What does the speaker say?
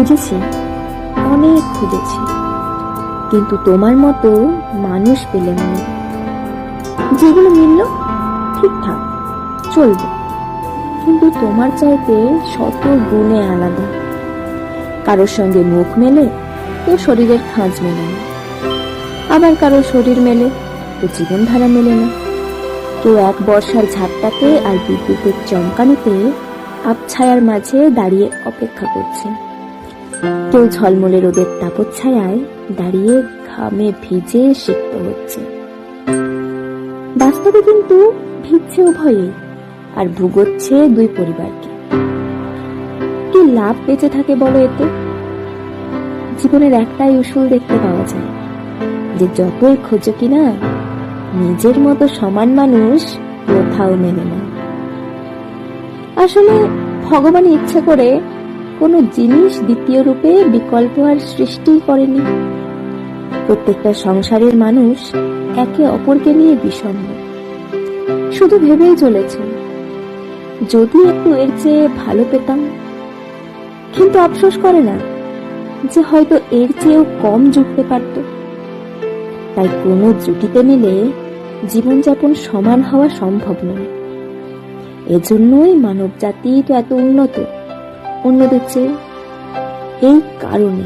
খুঁজেছি, অনেক খুঁজেছি, কিন্তু তোমার মতো মানুষ পেলাম না। যেগুলো মিলল ঠিকঠাক চলবে, কিন্তু তোমার চাইতে শত গুণে আলাদা। কারোর সঙ্গে মুখ মেলে তো শরীরের খাঁজ মেলে না, আবার কারোর শরীর মেলে তো জীবনধারা মেলে না। কেউ এক বর্ষার ঝাপটাতে আর বিদ্যুতের চমকানিতে আবছায়ার মাঝে দাঁড়িয়ে অপেক্ষা করছে, কেউ ঝলমলে রোদের তাপচ্ছায়ায় দাঁড়িয়ে ঘামে ভিজে সিক্ত হচ্ছে। বাস্তবে কিন্তু ভিজছে উভয়ে, আর ভুগোচ্ছে দুই পরিবারকে। কি লাভ বেঁচে থাকে বলো এতে? জীবনের একটাই উসুল দেখতে পাওয়া যায়, যে যতই খোঁজো কিনা নিজের মতো সমান মানুষ কোথাও মেলে না। আসলে ভগবান ইচ্ছে করে কোনো জিনিস দ্বিতীয় রূপে বিকল্প আর সৃষ্টি করেনি। প্রত্যেকটা সংসারের মানুষ একে অপরকে নিয়ে বিষণ্ণ, শুধু ভেবেই চলেছে যদি একটু এর চেয়ে ভালো পেতাম। কিন্তু আফসোস করে না যে হয়তো এর চেয়েও কম জুটতে পারত। তাই কোনো জুটিতে মিলে জীবনযাপন সমান হওয়া সম্ভব নয়। এজন্যই মানব জাতি তো এত উন্নত অন্যদের চেয়ে, এই কারণে।